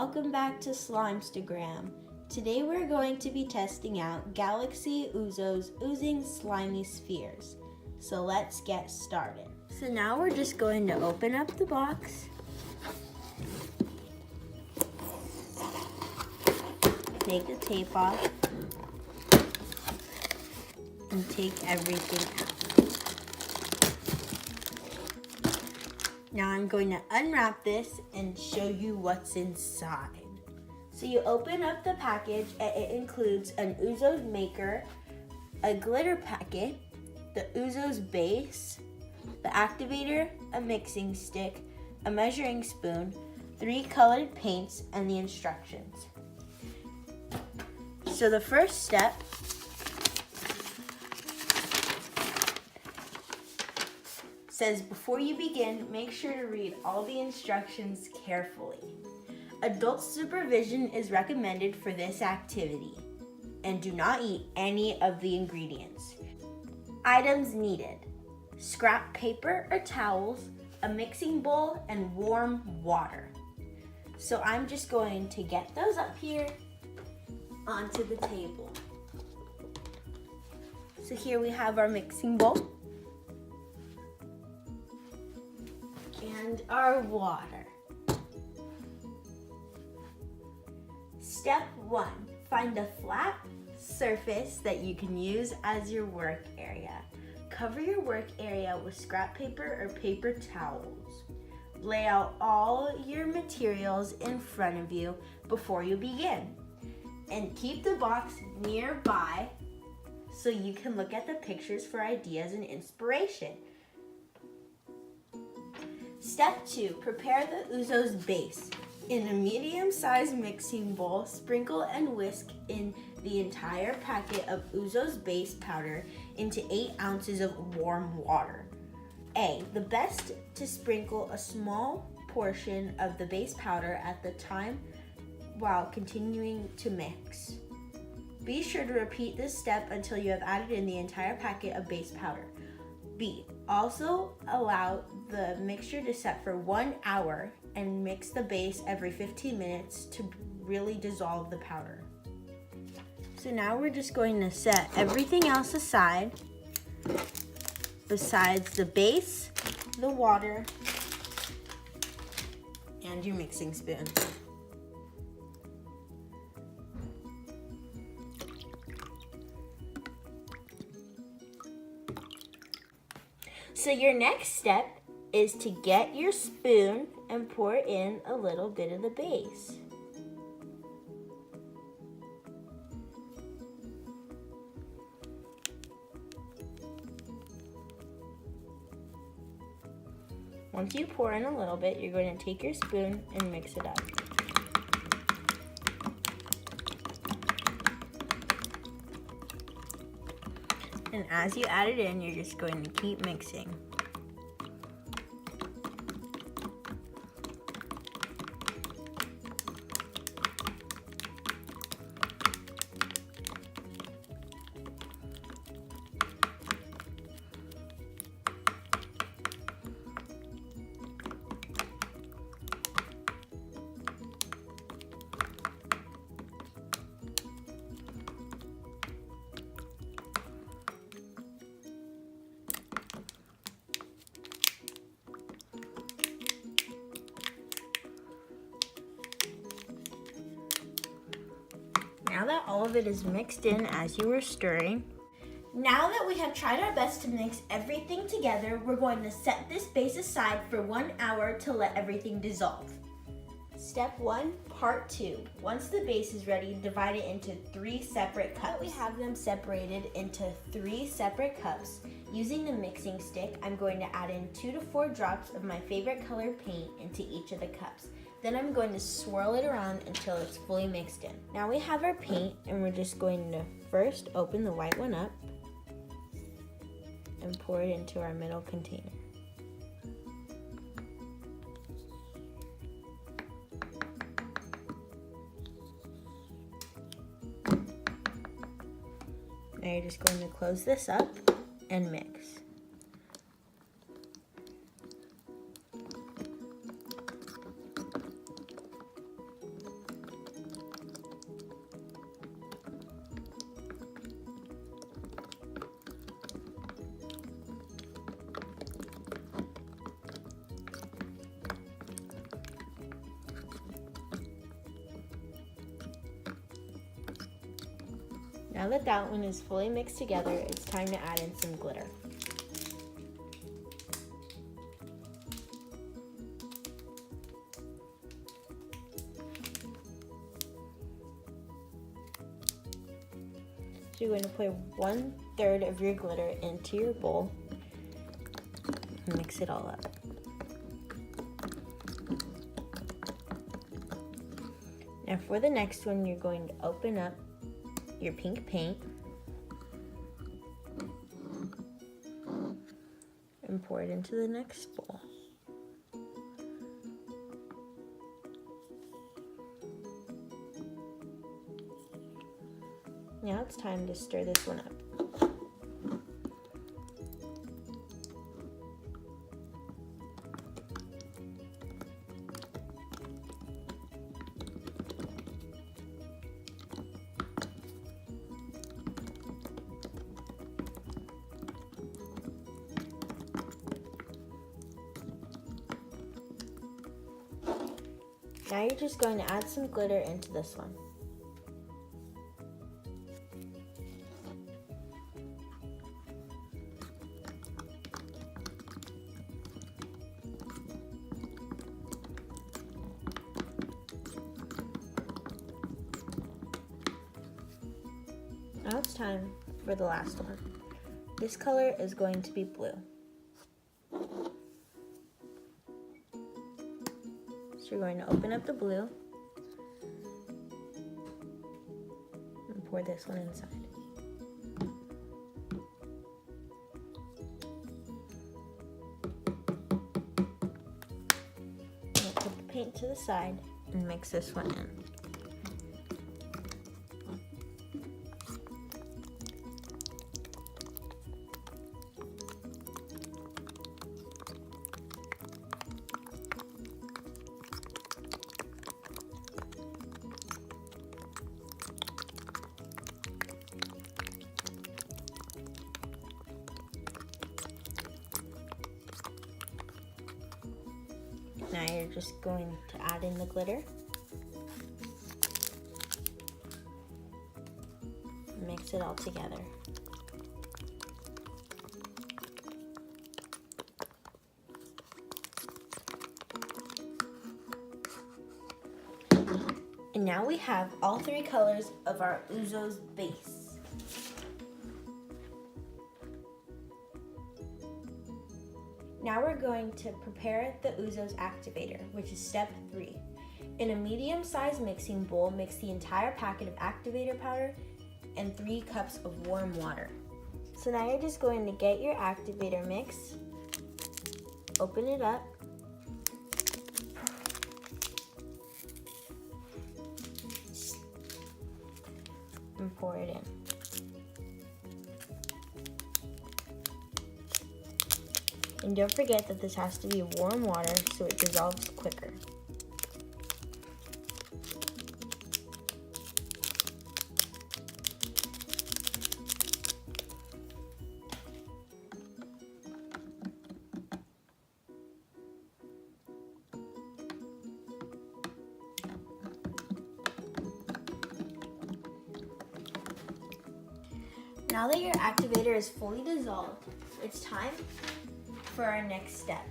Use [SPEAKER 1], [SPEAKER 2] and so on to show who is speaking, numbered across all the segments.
[SPEAKER 1] welcome back to Slimestagram. Today we're going to be testing out Galaxy Ooz-o's Oozing Slimey spheres. So let's get started. So now we're just going to open up the box. Take the tape off. And take everything out. Now I'm going to unwrap this and show you what's inside. So you open up the package and it includes an Ooz-o maker, a glitter packet, the Ooz-o's base, the activator, a mixing stick, a measuring spoon, 3 colored paints, and the instructions. So the first step says, before you begin, make sure to read all the instructions carefully. Adult supervision is recommended for this activity, and do not eat any of the ingredients. Items needed: scrap paper or towels, a mixing bowl, and warm water. So I'm just going to get those up here onto the table. So here we have our mixing bowl and our water. Step 1, find a flat surface that you can use as your work area. Cover your work area with scrap paper or paper towels. Lay out all your materials in front of you before you begin. And keep the box nearby so you can look at the pictures for ideas and inspiration. Step 2, prepare the Ooz-o's base. In a medium-sized mixing bowl, sprinkle and whisk in the entire packet of Ooz-o's base powder into 8 ounces of warm water. The best to sprinkle a small portion of the base powder at the time while continuing to mix. Be sure to repeat this step until you have added in the entire packet of base powder. B, also allow the mixture to set for 1 hour and mix the base every 15 minutes to really dissolve the powder. So now we're just going to set everything else aside besides the base, the water, and your mixing spoon. So your next step is to get your spoon and pour in a little bit of the base. Once you pour in a little bit, you're going to take your spoon and mix it up. And as you add it in, you're just going to keep mixing. Now that all of it is mixed in as you were stirring, now that we have tried our best to mix everything together, we're going to set this base aside for 1 hour to let everything dissolve. Step 1, part 2. Once the base is ready, divide it into 3 separate cups. We have them separated into 3 separate cups. Using the mixing stick, I'm going to add in 2 to 4 drops of my favorite color paint into each of the cups. Then I'm going to swirl it around until it's fully mixed in. Now we have our paint, and we're just going to first open the white one up and pour it into our middle container. Now you're just going to close this up and mix. Now that that one is fully mixed together, it's time to add in some glitter. So you're going to put 1/3 of your glitter into your bowl and mix it all up. Now for the next one, you're going to open up your pink paint and pour it into the next bowl. Now it's time to stir this one up. Now you're just going to add some glitter into this one. Now it's time for the last one. This color is going to be blue. So you're going to open up the blue and pour this one inside. And put the paint to the side and mix this one in. Now you're just going to add in the glitter. Mix it all together. And now we have all 3 colors of our Ooz-o's base. Now we're going to prepare the Ooz-o's activator, which is step 3. In a medium-sized mixing bowl, mix the entire packet of activator powder and 3 cups of warm water. So now you're just going to get your activator mix, open it up, and pour it in. And don't forget that this has to be warm water so it dissolves quicker. Now that your activator is fully dissolved, it's time for our next step,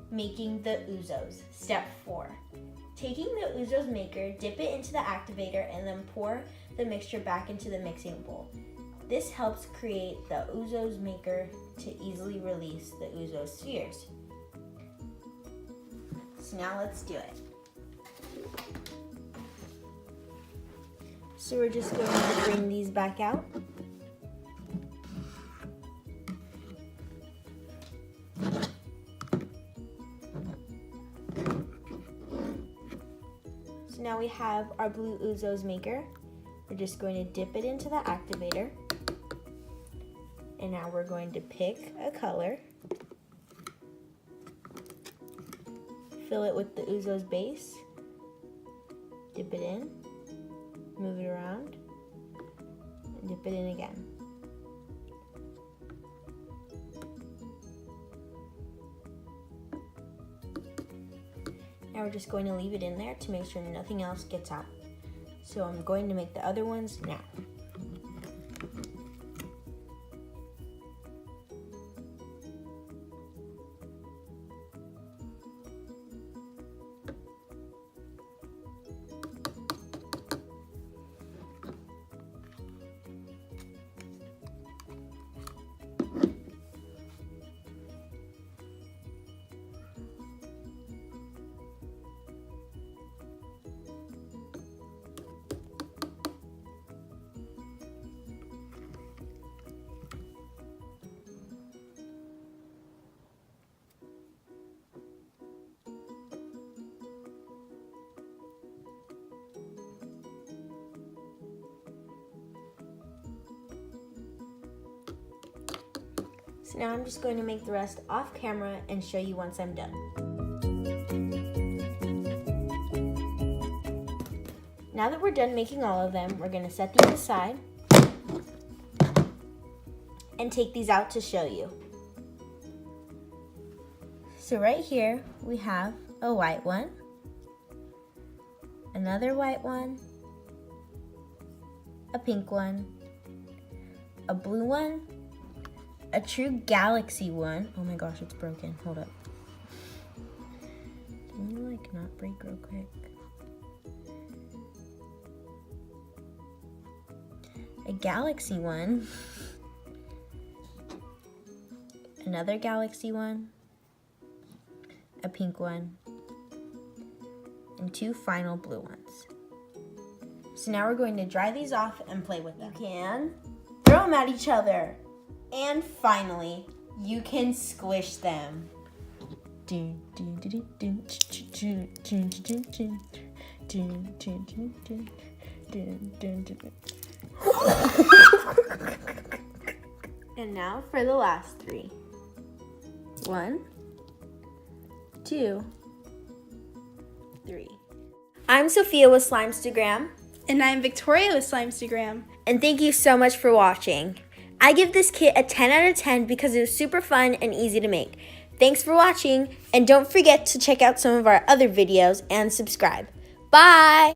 [SPEAKER 1] making the Ooz-os. Step 4. Taking the Ooz-o's maker, dip it into the activator and then pour the mixture back into the mixing bowl. This helps create the Ooz-o's maker to easily release the Ooz-o spheres. So now let's do it. So we're just going to bring these back out. So now we have our blue Ooz-o's maker. We're just going to dip it into the activator. And now we're going to pick a color. Fill it with the Ooz-o's base. Dip it in. Move it around. And dip it in again. Now we're just going to leave it in there to make sure nothing else gets out. So I'm going to make the other ones now. So now I'm just going to make the rest off camera and show you once I'm done. Now that we're done making all of them, we're going to set these aside and take these out to show you. So right here we have a white one, another white one, a pink one, a blue one, a true galaxy one. Oh my gosh, it's broken. Hold up. Can you like not break real quick? A galaxy one, another galaxy one, a pink one, and two final blue ones. So now we're going to dry these off and play with them. You can throw them at each other. And finally, you can squish them. And now for the last three. 1, 2, 3. I'm Sophia with Slimestagram.
[SPEAKER 2] And I'm Victoria with Slimestagram.
[SPEAKER 1] And thank you so much for watching. I give this kit a 10 out of 10 because it was super fun and easy to make. Thanks for watching, and don't forget to check out some of our other videos and subscribe. Bye!